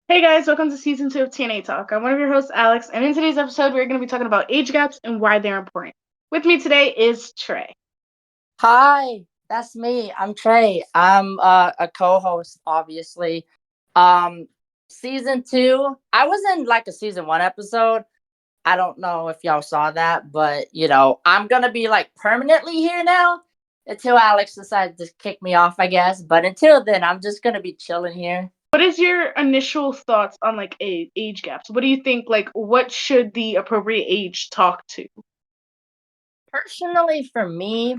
Hey guys, welcome to season 2 of TNA Talk. I'm one of your hosts, Alex, and in today's episode, we're going to be talking about age gaps and why they're important. With me today is Trey. Hi, that's me. I'm Trey. I'm a co-host, obviously. Um, Season two. I was in like a season one episode. I don't know if y'all saw that, but I'm gonna be like permanently here now until Alex decides to kick me off, I guess. But until then, I'm just gonna be chilling here. What is your initial thoughts on like age gaps? What do you think, like, what should the appropriate age talk to? Personally, for me,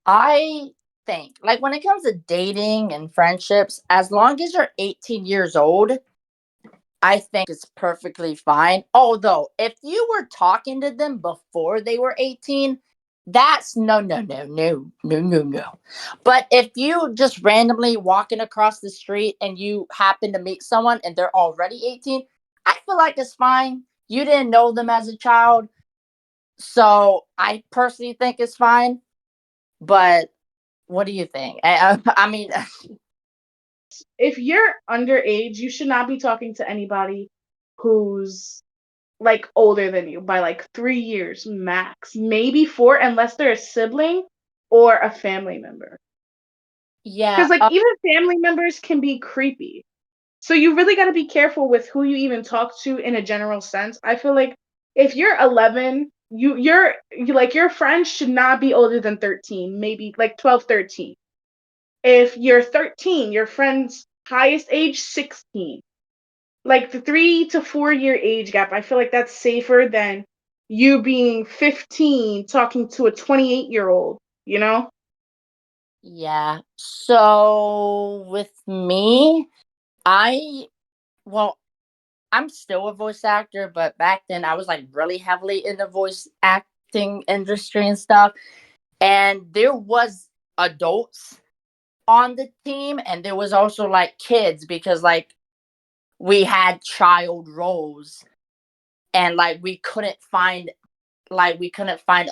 I think like when it comes to dating and friendships, as long as you're 18 years old, I think it's perfectly fine. Although, if you were talking to them before they were 18, that's no, no, no, no, no, no, no. But if you just randomly walking across the street and you happen to meet someone and they're already 18, I feel like it's fine. You didn't know them as a child. So I personally think it's fine. But what do you think? I mean, If you're underage, you should not be talking to anybody who's like older than you by like 3 years max, maybe four, unless they're a sibling or a family member. yeah, Because like even family members can be creepy. So you really got to be careful with who you even talk to in a general sense. I feel like if you're 11, like your friends should not be older than 13, maybe like 12, 13. If you're 13, your friend's highest age 16. Like the 3 to 4 year age gap, I feel like that's safer than you being 15 talking to a 28-year-old, you know? yeah. So with me, I well, I'm still a voice actor, but back then I was like really heavily in the voice acting industry and stuff. And there was adults on the team and there was also like kids because like we had child roles and like we couldn't find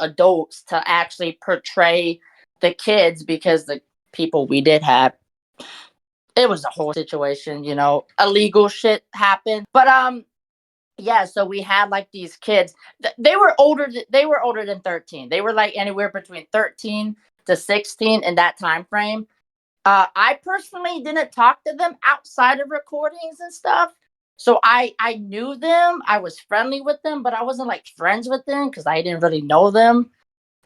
adults to actually portray the kids because the people we did have, it was a whole situation, illegal shit happened. But yeah, so we had like these kids. They were older than 13. They were like anywhere between 13 to 16 in that time frame. I personally didn't talk to them outside of recordings and stuff. So I knew them. I was friendly with them, but I wasn't like friends with them because I didn't really know them.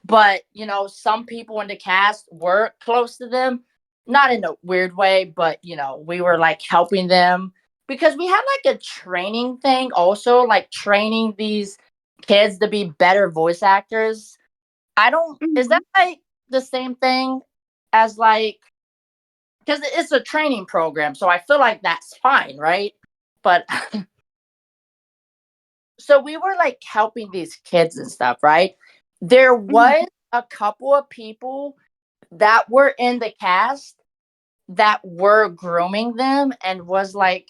But some people in the cast were close to them, not in a weird way, but we were like helping them because we had like a training thing also, like training these kids to be better voice actors. I don't Is that Mhm. like the same thing as like, because it's a training program, so I feel like that's fine, right? But so we were like helping these kids and stuff, right? There Mhm. was a couple of people that were in the cast that were grooming them and was like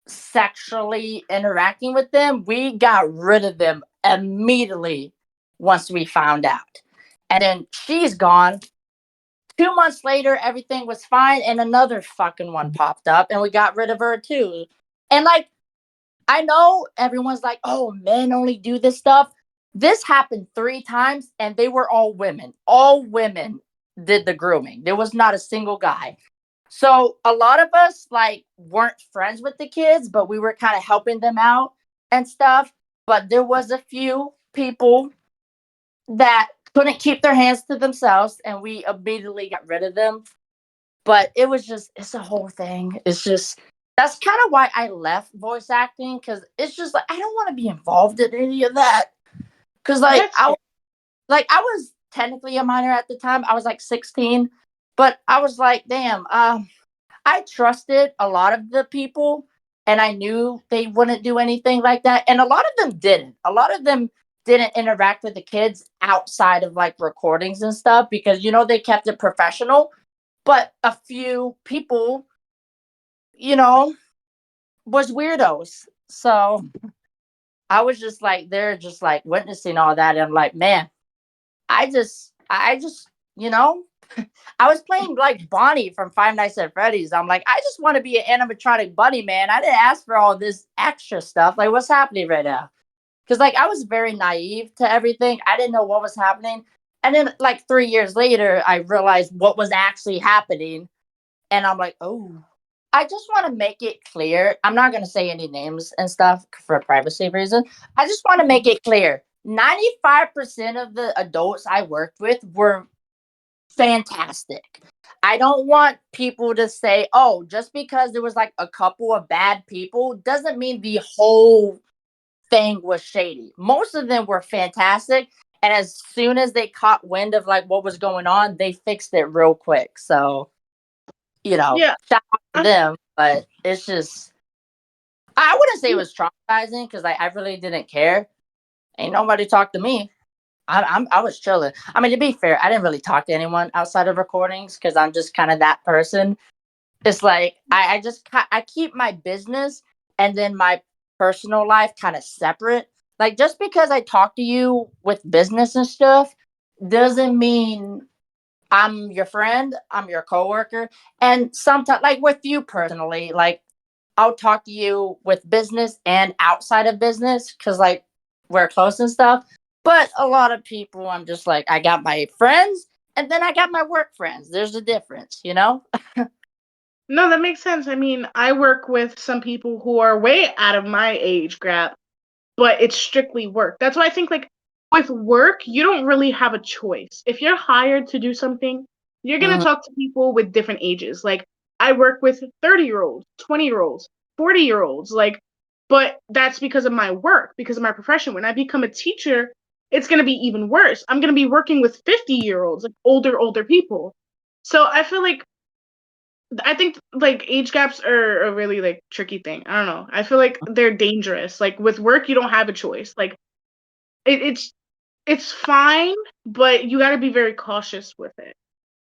sexually interacting with them. We got rid of them immediately once we found out. And then she's gone. 2 months later, everything was fine, and another fucking one popped up, and we got rid of her too. And like, I know everyone's like, oh, men only do this stuff. This happened 3 times, and they were all women. All women did the grooming. There was not a single guy. So a lot of us like weren't friends with the kids, but we were kind of helping them out and stuff. But there was a few people that couldn't keep their hands to themselves, and we immediately got rid of them. But it's a whole thing. It's just That's kind of why I left voice acting, because it's just like I don't want to be involved in any of that. Because That's fair. I was technically a minor at the time. I was like 16, but I was like, damn. I trusted a lot of the people, and I knew they wouldn't do anything like that. And a lot of them didn't. A lot of them didn't interact with the kids outside of like recordings and stuff because they kept it professional. But a few people, you know, was weirdos. So I was just like, they're just like witnessing all that. And I'm like, man, I just, you know. I was playing like Bonnie from Five Nights at Freddy's. I'm like, I just want to be an animatronic bunny, man. I didn't ask for all this extra stuff. Like, what's happening right now? Because like I was very naive to everything. I didn't know what was happening. And then like 3 years later, I realized what was actually happening. And I'm like, oh, I just want to make it clear. I'm not going to say any names and stuff for privacy reasons. I just want to make it clear. 95% of the adults I worked with were fantastic. I don't want people to say, oh, just because there was like a couple of bad people doesn't mean the whole thing was shady. Most of them were fantastic. And as soon as they caught wind of like what was going on, they fixed it real quick. So, Yeah. shout out to I, them. But it's just, I wouldn't say it was traumatizing because I really didn't care. Ain't nobody talked to me. I was chilling. I mean, to be fair, I didn't really talk to anyone outside of recordings because I'm just kind of that person. It's like I keep my business and then my personal life kind of separate. Like just because I talk to you with business and stuff doesn't mean I'm your friend, I'm your coworker. And sometimes like with you personally, like I'll talk to you with business and outside of business cuz like we're close and stuff. But a lot of people I'm just like I got my friends and then I got my work friends. There's a difference, you know? no, that makes sense. I mean, I work with some people who are way out of my age gap, but it's strictly work. That's why I think like with work, you don't really have a choice. If you're hired to do something, you're going to Mhm. talk to people with different ages. Like I work with 30-year-olds, 20-year-olds, 40-year-olds, like but that's because of my work, because of my profession. When I become a teacher, it's going to be even worse. I'm going to be working with 50-year-olds, like older people. So I think like age gaps are a really like tricky thing. I don't know. I feel like they're dangerous. Like with work, you don't have a choice. Like it, it's it's fine, but you got to be very cautious with it.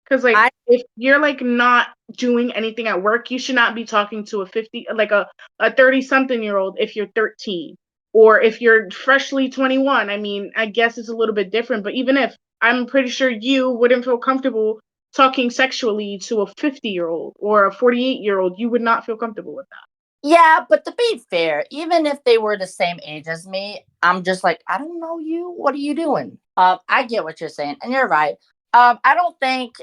Because like I if you're like not doing anything at work, you should not be talking to a 50 like a 30 something year old if you're 13 or if you're freshly 21. I mean, I guess it's a little bit different, but even if I'm pretty sure you wouldn't feel comfortable talking sexually to a 50-year-old or a 48-year-old, you would not feel comfortable with that. Yeah, but to be fair, even if they were the same age as me, I'm just like, I don't know you. What are you doing? I get what you're saying, and you're right. I don't think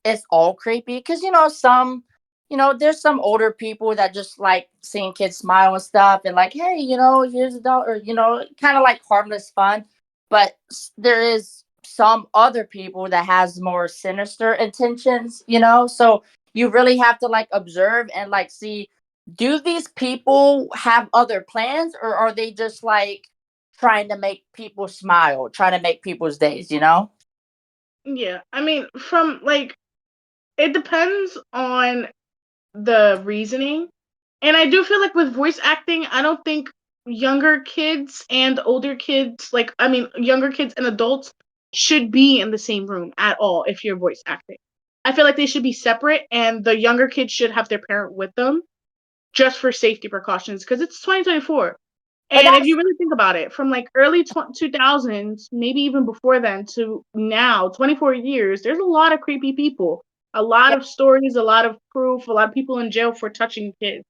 it's all creepy because there's some older people that just like seeing kids smile and stuff, and like, hey, here's a dollar, or kind of like harmless fun. But there is some other people that has more sinister intentions, So you really have to like observe and like see, do these people have other plans, or are they just like trying to make people smile, trying to make people's days? Yeah, I mean, from like it depends on the reasoning. And I do feel like with voice acting, I don't think younger kids and older kids, like, I mean, younger kids and adults should be in the same room at all if you're voice acting. I feel like they should be separate and the younger kids should have their parent with them just for safety precautions because it's 2024. But And if that's you really think about it, from like early 2000s, maybe even before then to now, 24 years, there's a lot of creepy people, a lot yeah, of stories, a lot of proof, a lot of people in jail for touching kids.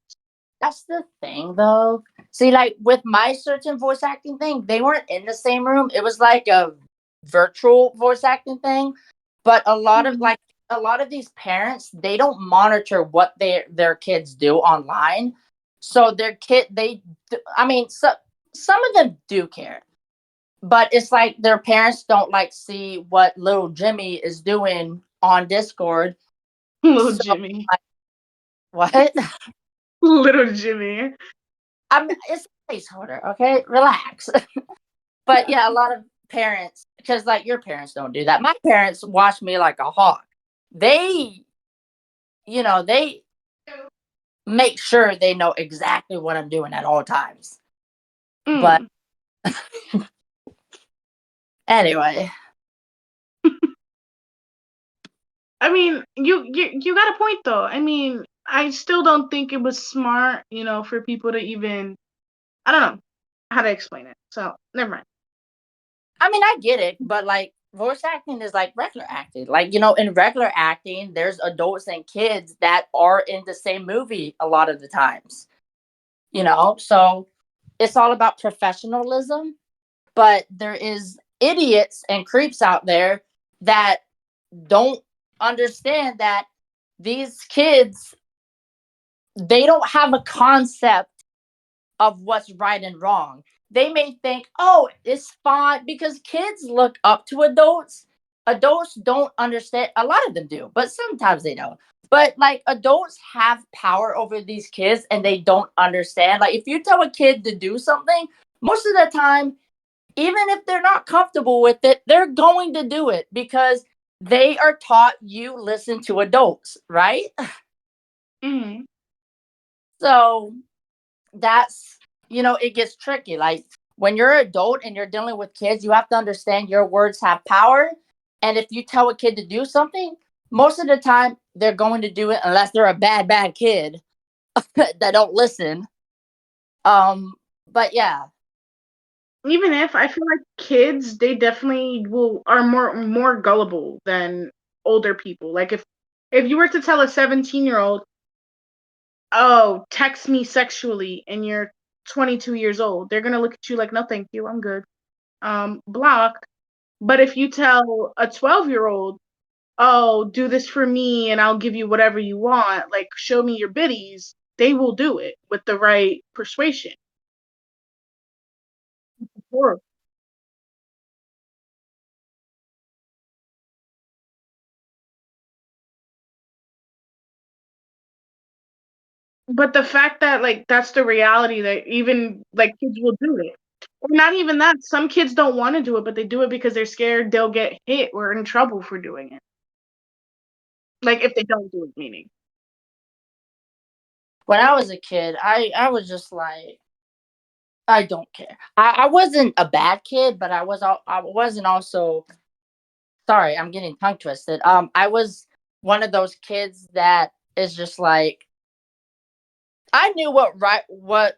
that's the thing, though. See, like with my certain voice acting thing, they weren't in the same room. It was like a virtual voice acting thing. But Mhm. a lot of these parents, they don't monitor what their kids do online. So their kid, I mean, some of them do care, but it's like their parents don't like see what little Jimmy is doing on Discord. Little So Jimmy. like, what? Little Jimmy. It's a placeholder, okay? Relax. But yeah, a lot of parents, because like your parents don't do that. My parents watch me like a hawk. They, they make sure they know exactly what I'm doing at all times. But Mm. anyway, I mean, you got a point though. I mean, I still don't think it was smart, for people to even I don't know how to explain it. So never mind. I mean, I get it, but like voice acting is like regular acting. Like, you know, in regular acting, there's adults and kids that are in the same movie a lot of the times, you know? So it's all about professionalism, but there is idiots and creeps out there that don't understand that these kids, they don't have a concept of what's right and wrong. They may think, oh, it's fine because kids look up to adults. Adults don't understand. A lot of them do, but sometimes they don't. But like adults have power over these kids and they don't understand. Like if you tell a kid to do something, most of the time, even if they're not comfortable with it, they're going to do it because they are taught you listen to adults, right? Hmm. So that's, you know, it gets tricky. Like when you're an adult and you're dealing with kids, you have to understand your words have power. And if you tell a kid to do something, most of the time they're going to do it unless they're a bad kid that don't listen. Um, but yeah, Even if I feel like kids, they definitely will are more gullible than older people. Like if you were to tell a 17-year-old, oh, text me sexually, and you're 22 years old, they're gonna look at you like, no, thank you, I'm good. Block. But if you tell a 12-year-old, oh, do this for me and I'll give you whatever you want, like show me your biddies, they will do it with the right persuasion. Sure. But the fact that like that's the reality that even like kids will do it. Or not even that. Some kids don't want to do it, but they do it because they're scared they'll get hit or in trouble for doing it. Like if they don't do it, meaning. when I was a kid, I was just like, I don't care. I wasn't a bad kid, but I wasn't also, sorry, I'm getting tongue twisted. I was one of those kids that is just like, I knew what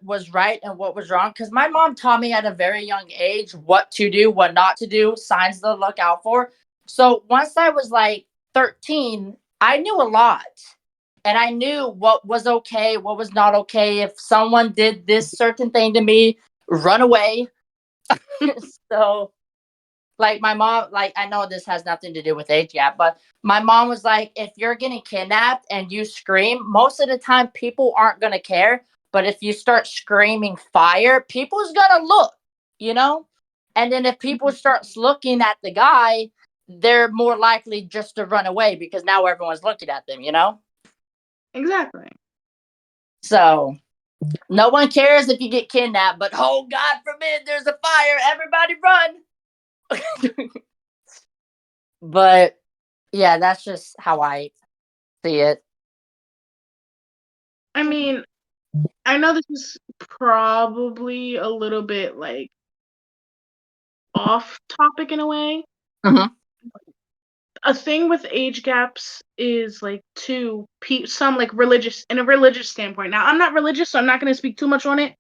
was right and what was wrong because my mom taught me at a very young age what to do, what not to do, signs to look out for. So once I was like 13, I knew a lot. And I knew what was okay, what was not okay. If someone did this certain thing to me, run away. So like my mom, like I know this has nothing to do with age gap, but my mom was like, if you're getting kidnapped and you scream, most of the time people aren't gonna care. But if you start screaming fire, people's gonna look, you know? And then if people starts looking at the guy, they're more likely just to run away because now everyone's looking at them, you know? Exactly. So no one cares if you get kidnapped, but oh God forbid there's a fire, everybody run. But yeah, that's just how I see it. I mean, I know this is probably a little bit like off topic in a way. Mhm. A thing with age gaps is like some like religious in a religious standpoint. Now, I'm not religious, so I'm not going to speak too much on it,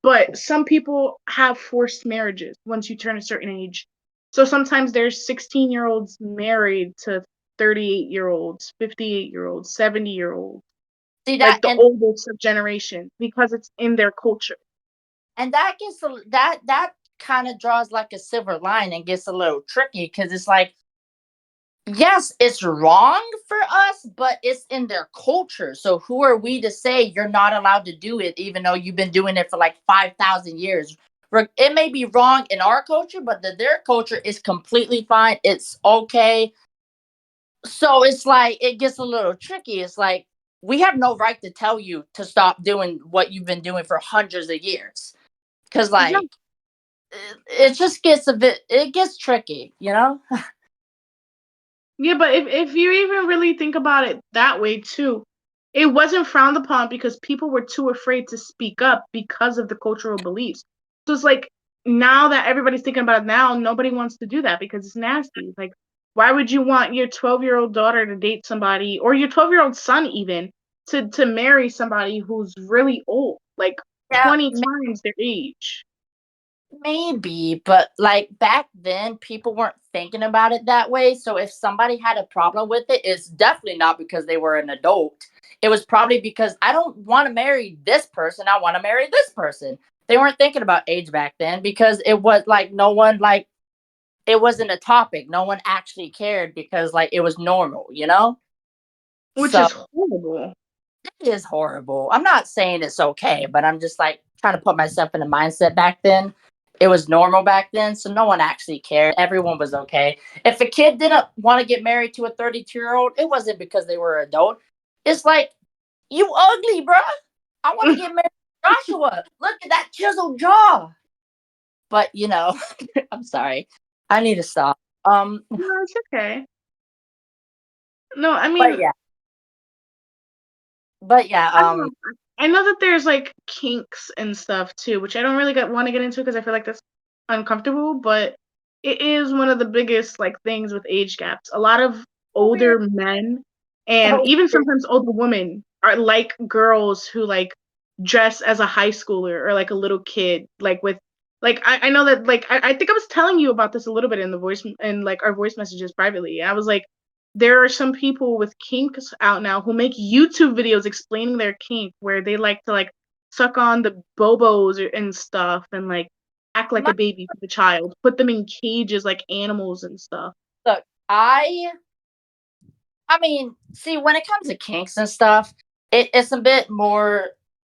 but some people have forced marriages once you turn a certain age. So sometimes there's 16-year-olds married to 38-year-olds, 58-year-olds, 70-year-olds, See that, like the oldest of generation because it's in their culture. and that gets that kind of draws like a silver line and gets a little tricky because it's like, yes, it's wrong for us, but it's in their culture. So who are we to say you're not allowed to do it, even though you've been doing it for like 5,000 years? It may be wrong in our culture, but their culture is completely fine. It's okay. So it's like it gets a little tricky. It's like we have no right to tell you to stop doing what you've been doing for hundreds of years. Cause like it just gets a bit, it gets tricky, you know? Yeah, but if you even really think about it that way too, it wasn't frowned upon because people were too afraid to speak up because of the cultural beliefs. So it's like now that everybody's thinking about it now, nobody wants to do that because it's nasty. Like, why would you want your 12-year-old daughter to date somebody or your 12-year-old son even to marry somebody who's really old, like Yeah, 20 times their age? Maybe, but like back then, people weren't thinking about it that way. So if somebody had a problem with it, it's definitely not because they were an adult. It was probably because I don't want to marry this person. I want to marry this person. They weren't thinking about age back then because it was like no one like it wasn't a topic. No one actually cared because like it was normal, you know? which So is horrible. it is horrible. I'm not saying it's okay, but I'm just like trying to put myself in the mindset back then. It was normal back then, so no one actually cared. Everyone was okay. If a kid didn't want to get married to a 32-year-old, it wasn't because they were an adult. It's like, you ugly, bruh. I want to get married to Joshua. Look at that chiseled jaw. But, I'm sorry. I need to stop. Um, No, it's okay. No, I but mean, yeah. But yeah, I don't know. I know that there's like kinks and stuff too, which I don't really want to get into because I feel like that's uncomfortable, but it is one of the biggest like things with age gaps. A lot of weird. older men and So even weird. sometimes older women are like girls who like dress as a high schooler or like a little kid, like with like I know that like I think I was telling you about this a little bit in the voice in like our voice messages privately. I was like there are some people with kinks out now who make YouTube videos explaining their kink where they like to like suck on the bobos and stuff and like act like My a baby for the child, put them in cages like animals and stuff. look, I mean, see, when it comes to kinks and stuff, it's a bit more.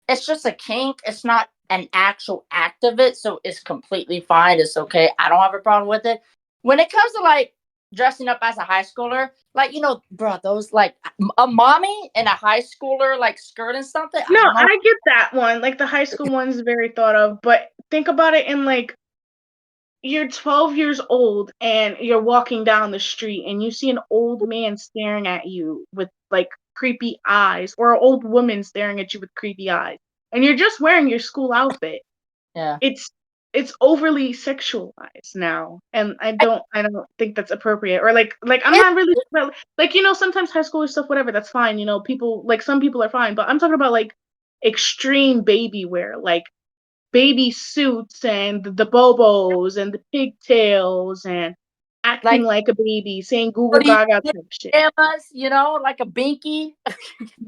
It's just a kink. It's not an actual act of it, so it's completely fine. It's okay. I don't have a problem with it. When it comes to like dressing up as a high schooler, like bro, those like a mommy and a high schooler like skirt and something. I No, don't know. I get that one. Like the high school one is very thought of, but think about it in like you're 12 years old and you're walking down the street and you see an old man staring at you with like creepy eyes or an old woman staring at you with creepy eyes and you're just wearing your school outfit. Yeah, It's overly sexualized now and I, I don't think that's appropriate or like I'm it, not really like sometimes high school stuff whatever that's fine, people like some people are fine, but I'm talking about like extreme baby wear, like baby suits and the bobos and the pigtails and acting like like a baby, saying Google what do you Gaga type shit. pajamas, like a binky.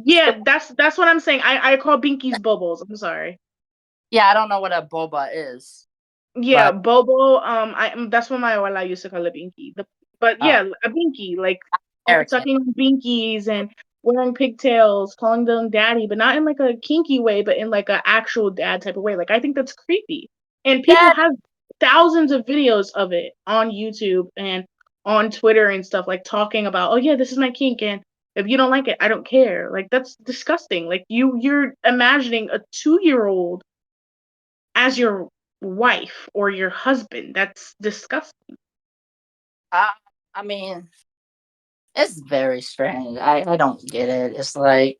Yeah, that's what I'm saying. I call binkies bobos. I'm sorry. Yeah, I don't know what a boba is, Yeah, but bobo. That's what my abuela used to call a binky. But uh, yeah, a binky, like American. sucking on binkies and wearing pigtails, calling them daddy, but not in like a kinky way, but in like a actual dad type of way. Like I think that's creepy. And people That have thousands of videos of it on YouTube and on Twitter and stuff, like talking about, oh yeah, this is my kink, and if you don't like it, I don't care. Like that's disgusting. Like you're imagining a 2-year old as your wife or your husband. That's disgusting. I, I mean, it's very strange. I don't get it. It's like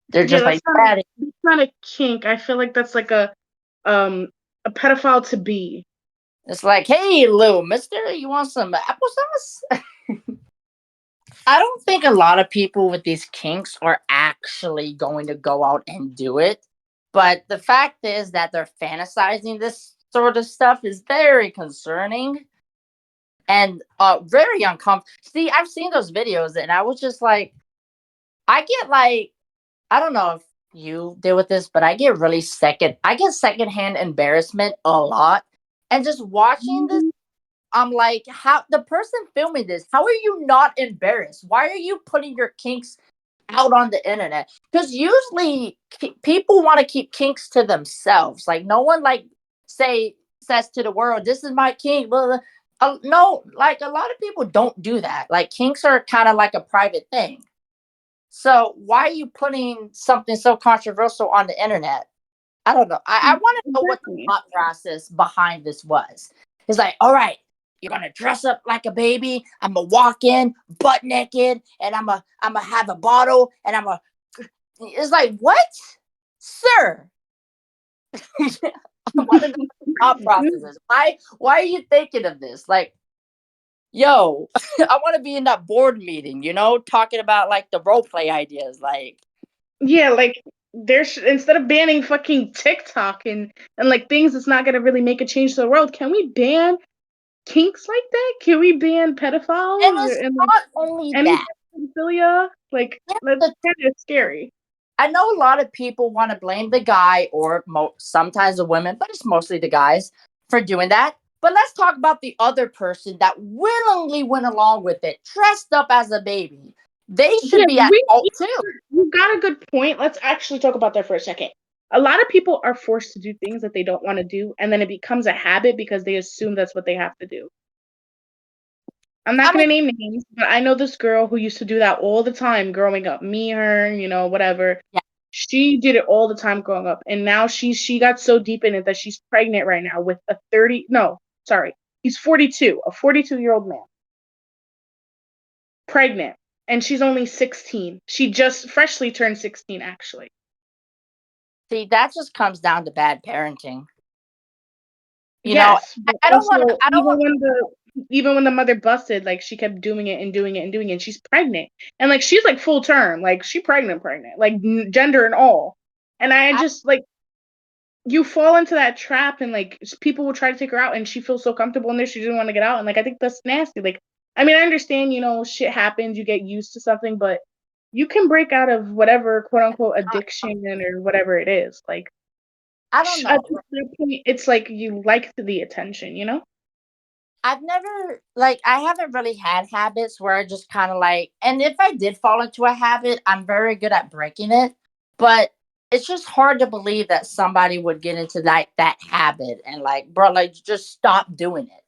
they're Yeah, just like daddy. that's not a kink. I feel like that's like um a pedophile to be. It's like, hey, little mister, you want some applesauce? I don't think a lot of people with these kinks are actually going to go out and do it. But the fact is that they're fantasizing this sort of stuff is very concerning and very uncomfortable. See, I've seen those videos and I was just like, I get like, I don't know if you deal with this, but I get secondhand embarrassment a lot. And just watching this, Mhm. I'm like, how the person filming this, how are you not embarrassed? Why are you putting your kinks out on the internet? Because usually people want to keep kinks to themselves. Like no one like says to the world, "This is my kink." Blah, blah. No, like a lot of people don't do that. Like kinks are kind of like a private thing. So why are you putting something so controversial on the internet? I don't know. I want to know what the Exactly. thought process behind this was. It's like, all right, you're gonna dress up like a baby. I'm gonna walk in butt naked, and I'm gonna have a bottle, and I'm gonna. It's like, what, sir? I want to know what the thought process is. Why are you thinking of this? Like, yo, I want to be in that board meeting, talking about like the role play ideas. Like, Yeah, like instead of banning fucking TikTok and like things that's not gonna really make a change to the world, can we ban kinks like that? Can we ban And pedophiles it's and like not only any that. pedophilia? Like Yeah, that's kind of scary. I know a lot of people want to blame the guy or sometimes the women, but it's mostly the guys for doing that. But let's talk about the other person that willingly went along with it, dressed up as a baby. They should Yeah, be at fault too. you got a good point. Let's actually talk about that for a second. A lot of people are forced to do things that they don't want to do, and then it becomes a habit because they assume that's what they have to do. I'm not I mean, gonna name names, but I know this girl who used to do that all the time growing up. Me, her, whatever. yeah. She did it all the time growing up, and now she got so deep in it that she's pregnant right now with a 30. No, sorry, he's 42, a 42-year-old man, pregnant, and she's only 16. She just freshly turned 16, actually. See, that just comes down to bad parenting. You know, Yes, but I don't want to. also I don't want. even when the mother busted, like she kept doing it and doing it and doing it. And she's pregnant, and like she's like full term, like she pregnant, like gender and all. And I I, just like you fall into that trap, and like people will try to take her out, and she feels so comfortable in there, she didn't want to get out. And like I think that's nasty. Like I mean, I understand, shit happens, you get used to something, but you can break out of whatever quote unquote addiction or whatever it is. Like I don't at know. that point, it's like you like the attention. I've never like I haven't really had habits where I just kind of like, and if I did fall into a habit, I'm very good at breaking it. But it's just hard to believe that somebody would get into like that habit and like, bro, like just stop doing it.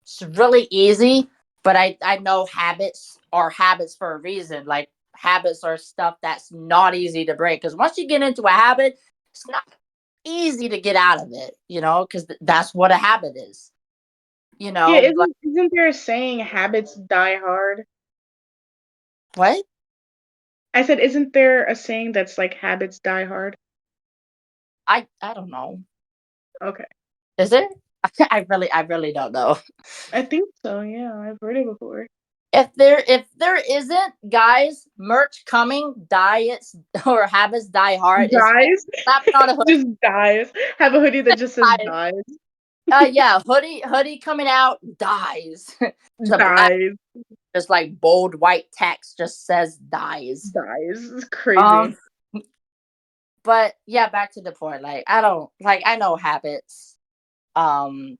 It's really easy, but I know habits are habits for a reason. Like habits are stuff that's not easy to break because once you get into a habit, it's not easy to get out of it. Because that's what a habit is. Yeah, Like isn't there a saying habits die hard? what? I said, isn't there a saying that's like habits die hard? I don't know. Okay. Is there? I really don't know. I think so, yeah. I've heard it before. If there isn't, guys, merch coming, diets or habits die hard is Dies? slapped on a hoodie. Just dies. Have a hoodie that just says Dies. dies. Yeah, hoodie coming out, dies. To black, Dies. just like bold white text just says dies. Dies. It's Um, crazy. but yeah, back to the point. Like I don't like I know habits um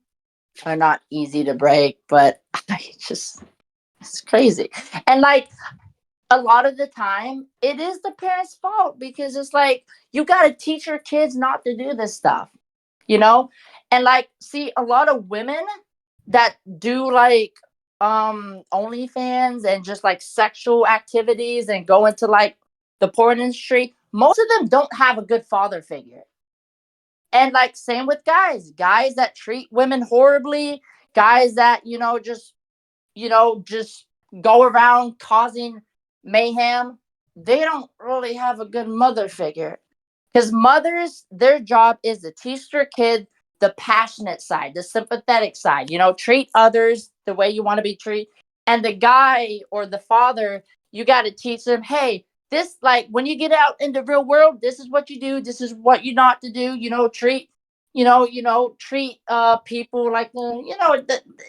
are not easy to break, but I just it's crazy. And like a lot of the time it is the parents' fault because it's like you got to teach your kids not to do this stuff, you know? And like see a lot of women that do like OnlyFans and just like sexual activities and go into like the porn industry, most of them don't have a good father figure. And like same with guys that treat women horribly, guys that just go around causing mayhem, they don't really have a good mother figure. Because mothers, their job is to teach their kid the passionate side, the sympathetic side, treat others the way you want to be treated. And the guy or the father, you got to teach them, hey, this, like, when you get out in the real world, this is what you do, this is what you not to do, treat people like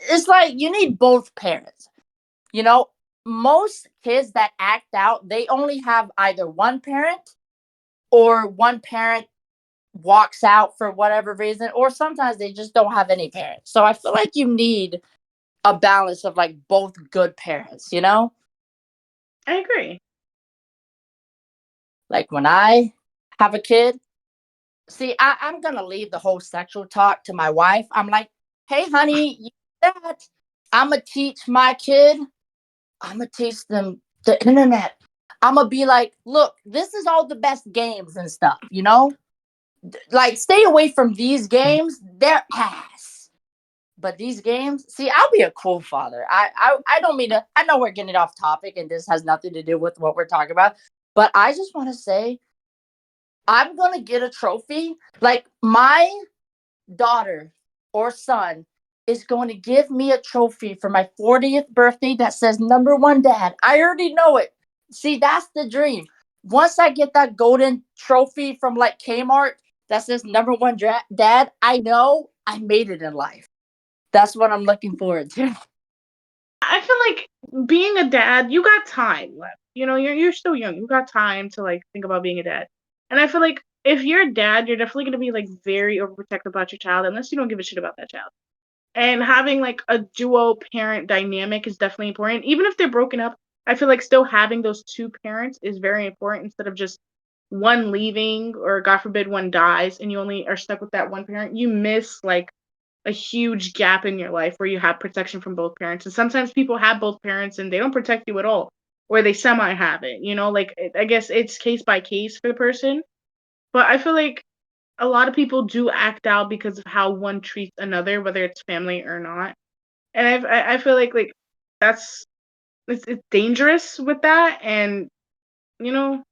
it's like you need both parents. You know, most kids that act out, they only have either one parent or one parent walks out for whatever reason, or sometimes they just don't have any parents. So I feel like you need a balance of like both good parents. I agree. Like when I have a kid, see, I'm going to leave the whole sexual talk to my wife. I'm like, hey, honey, you do that. I'm going to teach my kid I'm gonna teach them the internet. I'm gonna be like, look, this is all the best games and stuff. Like, stay away from these games. They're ass. But these games, see, I'll be a cool father. I don't mean to. I know we're getting off topic, and this has nothing to do with what we're talking about. But I just want to say, I'm gonna get a trophy. Like my daughter or son is going to give me a trophy for my 40th birthday that says number one dad. I already know it. See, that's the dream. once I get that golden trophy from like Kmart that says number one dad, I know I made it in life. That's what I'm looking forward to. I feel like being a dad, you got time left. You know, you're still young. You got time to like think about being a dad. And I feel like if you're a dad, you're definitely gonna be like very overprotective about your child unless you don't give a shit about that child. And having like a duo parent dynamic is definitely important. Even if they're broken up, I feel like still having those two parents is very important instead of just one leaving or God forbid one dies and you only are stuck with that one parent. You miss like a huge gap in your life where you have protection from both parents. And sometimes people have both parents and they don't protect you at all, or they semi have it, you know, like I guess it's case by case for the person. But I feel like a lot of people do act out because of how one treats another, whether it's family or not. And I feel like that's it's dangerous with that. And you know,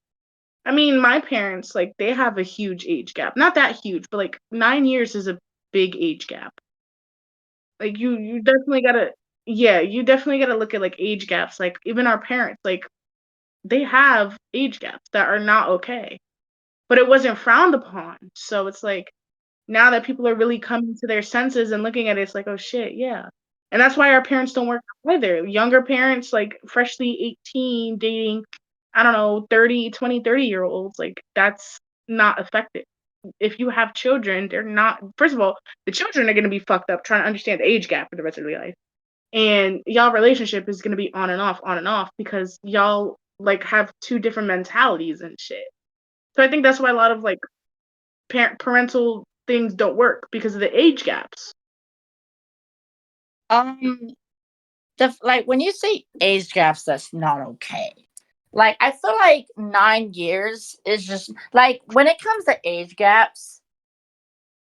I mean, my parents like they have a huge age gap. Not that huge, but like 9 years is a big age gap. Like you definitely gotta yeah, you definitely gotta look at like age gaps. Like even our parents, like they have age gaps that are not okay. But it wasn't frowned upon. So it's like now that people are really coming to their senses and looking at it, it's like, oh shit, yeah. And that's why our parents don't work out either. Younger parents, like freshly 18, dating, I don't know, 30, 20, 30 year olds, like that's not effective. If you have children, they're not, first of all, the children are going to be fucked up trying to understand the age gap for the rest of their life. And y'all relationship is going to be on and off because y'all like have two different mentalities and shit. So I think that's why a lot of like parental things don't work because of the age gaps. Um, like when you say age gaps, that's not okay. Like I feel like 9 years is just like when it comes to age gaps,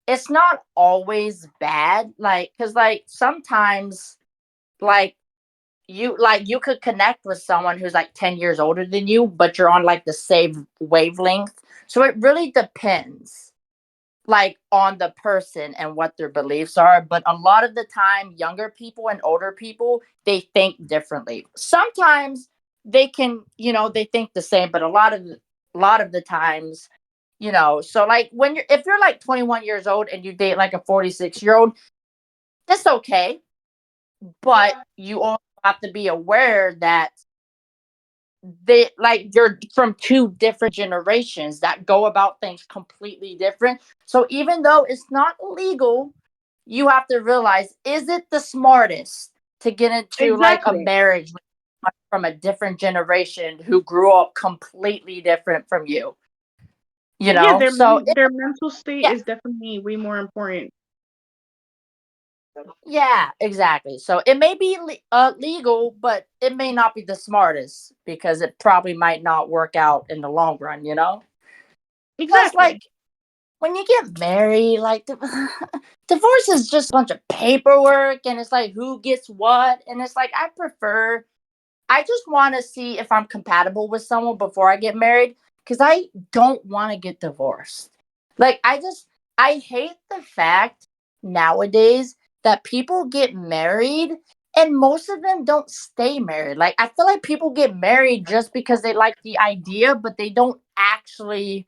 it's not always bad. Like because like sometimes like you could connect with someone who's like 10 years older than you, but you're on like the same wavelength. So it really depends like on the person and what their beliefs are, but a lot of the time younger people and older people, they think differently. Sometimes they can, they think the same, but a lot of the times, so like when you're if you're like 21 years old and you date like a 46-year-old, that's okay, but you also have to be aware that they like you're from two different generations that go about things completely different. So even though it's not legal, you have to realize, is it the smartest to get into like a Exactly. marriage with someone from a different generation who grew up completely different from you? Yeah, So their mental state yeah, is definitely way more important. yeah, exactly. So it may be legal, but it may not be the smartest because it probably might not work out in the long run. Plus, Exactly. like when you get married, like divorce is just a bunch of paperwork, and it's like who gets what, and it's like I just want to see if I'm compatible with someone before I get married because I don't want to get divorced. Like I hate the fact nowadays that people get married and most of them don't stay married. Like I feel like people get married just because they like the idea, but they don't actually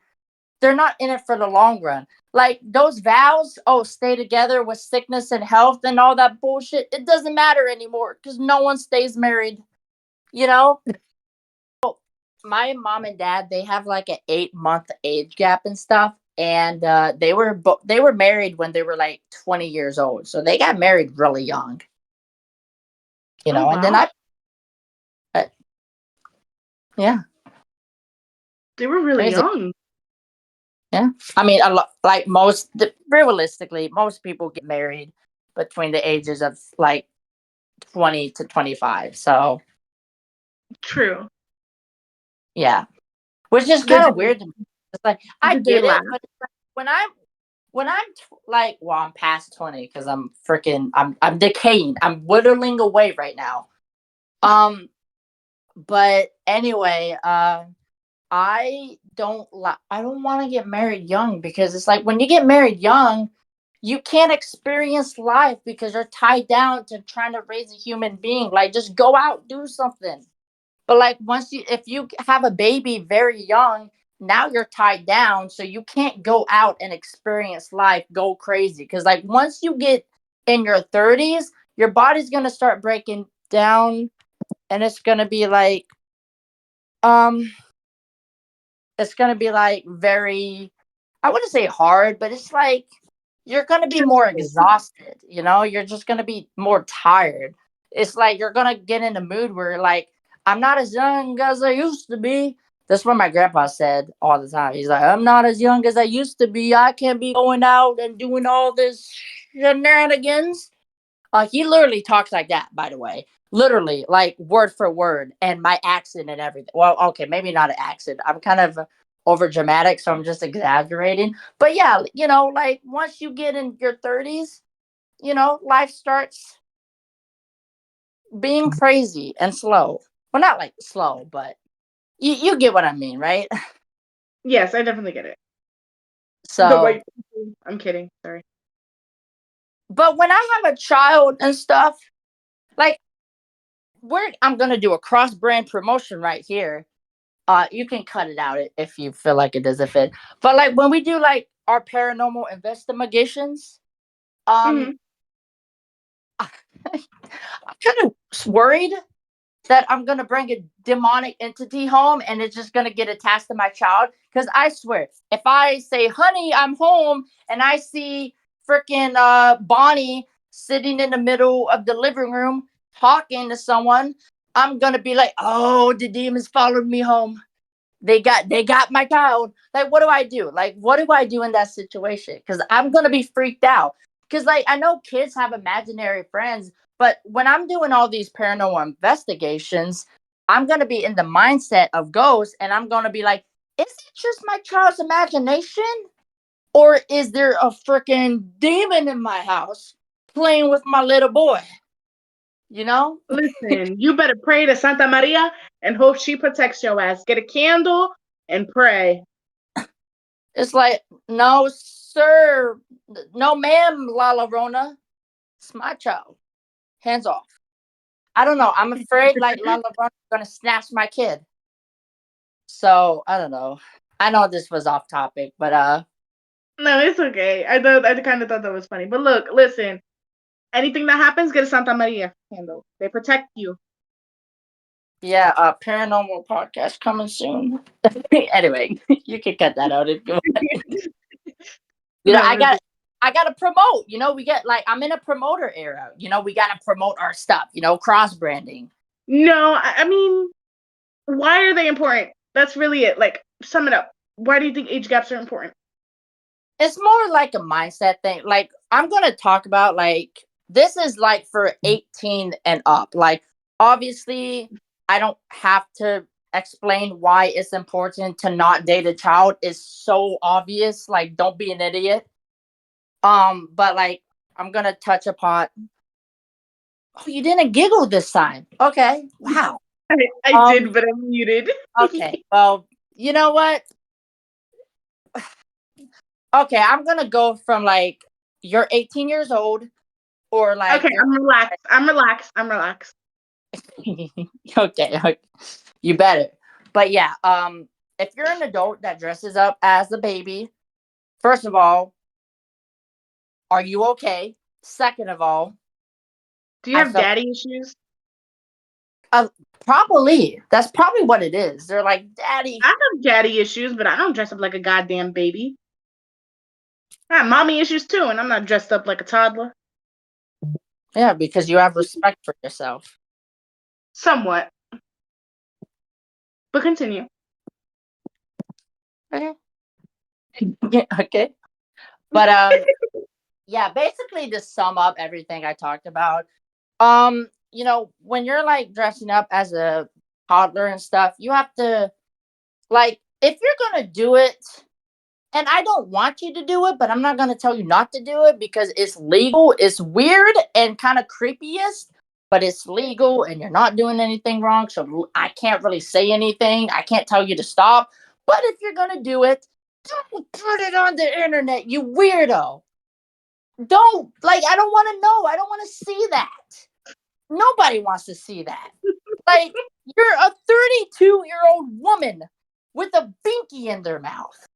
they're not in it for the long run. Like those vows, oh, stay together with sickness and health and all that bullshit. It doesn't matter anymore because no one stays married. You know, my mom and dad, they have like an 8 month age gap and stuff, and they were married when they were like 20 years old, so they got married really young. Oh And then wow. uh, yeah, They were really crazy. young. Yeah, I mean, a lot like realistically, most people get married between the ages of like 20 to 25. So True. yeah, which is Did kind of they weird to me. It's like I did they get it, laugh? but it's like like, well, I'm past 20 because I'm decaying. I'm whittling away right now. Um, but anyway, I don't want to get married young because it's like when you get married young, you can't experience life because you're tied down to trying to raise a human being. Like, just go out, do something. But like once you if you have a baby very young, now you're tied down, so you can't go out and experience life, go crazy. Because like once you get in your 30s, your body's gonna start breaking down, and um it's gonna be like very, I wouldn't say hard, but it's like you're gonna be more Stressful. exhausted, you know, you're just gonna be more tired. It's like you're gonna get in a mood where like I'm not as young as I used to be. That's what my grandpa said all the time. He's like, I'm not as young as I used to be. I can't be going out and doing all this shenanigans. He literally talks like that, by the way. Literally, like word for word, and my accent and everything. Well, okay, maybe not an accent. I'm kind of over dramatic, so I'm just exaggerating. But yeah, you know, like once you get in your 30s, you know, life starts being crazy and slow. Well, not like slow, but you get what I mean, right? Yes, I definitely get it. The So, white people. I'm kidding. Sorry. but when I have a child and stuff, like I'm gonna do a cross brand promotion right here. You can cut it out if you feel like it doesn't fit. But like when we do like our paranormal investigations, um, Hmm. I'm kind of worried that I'm gonna bring a demonic entity home and it's just gonna get attached to my child. Because I swear, if I say, "Honey, I'm home," and I see freaking Bonnie sitting in the middle of the living room talking to someone, I'm gonna be like, "Oh, the demons followed me home. They got my child." Like, what do I do? Like, what do I do in that situation? Because I'm gonna be freaked out. Because like I know kids have imaginary friends, but when I'm doing all these paranormal investigations, I'm gonna be in the mindset of ghosts, and I'm gonna be like, is it just my child's imagination, or is there a freaking demon in my house playing with my little boy? You know? Listen, you better pray to Santa Maria and hope she protects your ass. Get a candle and pray. It's like, no, sir, no, ma'am, La Llorona. It's my child. Hands off. I don't know. I'm afraid like La Llorona's gonna snatch my kid. So I don't know. I know this was off topic, but No, it's okay. I kind of thought that was funny. But look, listen. Anything that happens, get a Santa Maria candle. They protect you. yeah, paranormal podcast coming soon. Anyway, you can cut that out if you want. You know, No, it's I gotta promote. You know, we get like I'm in a promoter era. You know, we gotta promote our stuff. You know, cross branding. no. I mean, why are they important? That's really it. Like, sum it up. Why do you think age gaps are important? It's more like a mindset thing. Like I'm gonna talk about like this is like for 18 and up. Like obviously, I don't have to explain why it's important to not date a child. It's so obvious. Like don't be an idiot. But like I'm gonna touch upon. Oh, you didn't giggle this time. Okay. Wow. I Um. did, but I'm muted. Okay. Well, you know what? Okay, I'm gonna go from like you're 18 years old or like Okay, you're I'm relaxed. I'm relaxed. I'm relaxed. okay, okay, you better. But yeah, if you're an adult that dresses up as a baby, first of all, are you okay? Second of all, Do you I have felt daddy issues? uh, probably that's probably what it is. They're like, I "Daddy." have daddy issues, but I don't dress up like a goddamn baby. I have mommy issues too, and I'm not dressed up like a toddler. Yeah, because you have respect for yourself. Somewhat, but continue. Okay. Yeah, okay. But yeah, basically to sum up everything I talked about, you know, when you're like dressing up as a toddler and stuff, you have to like if you're gonna do it, and I don't want you to do it, but I'm not gonna tell you not to do it because it's legal. It's weird and kind of creepiest, but it's legal and you're not doing anything wrong. So I can't really say anything. I can't tell you to stop. But if you're gonna do it, don't put it on the internet, you weirdo. Don't like I don't want to know. I don't want to see that. Nobody wants to see that. Like, you're a 32-year-old woman with a binky in their mouth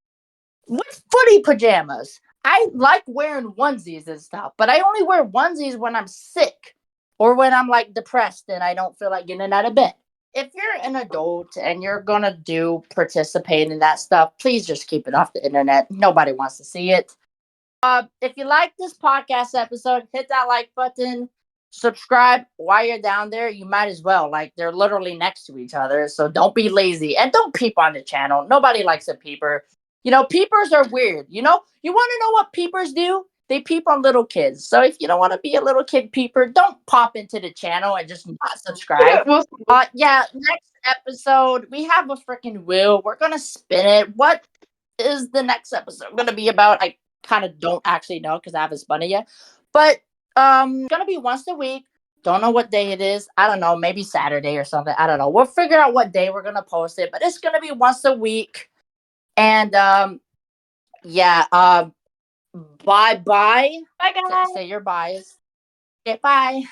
with footy pajamas. I like wearing onesies and stuff, but I only wear onesies when I'm sick or when I'm like depressed and I don't feel like getting out of bed. If you're an adult and you're gonna do participate in that stuff, please just keep it off the internet. Nobody wants to see it. If you like this podcast episode, hit that like button. Subscribe while you're down there. You might as well. Like, they're literally next to each other. So don't be lazy and don't peep on the channel. Nobody likes a peeper. Peepers are weird. You want to know what peepers do? They peep on little kids. So if you don't want to be a little kid peeper, don't pop into the channel and just not subscribe. We'll Yeah, next episode, we have a freaking wheel. We're going to spin it. What is the next episode going to be about? I kind of don't actually know because I haven't spun it yet. But gonna be once a week. Don't know what day it is. I don't know, maybe Saturday or something. I don't know. We'll figure out what day we're gonna post it, but it's gonna be once a week. And yeah, bye bye. bye, guys. Say your byes. Okay, bye.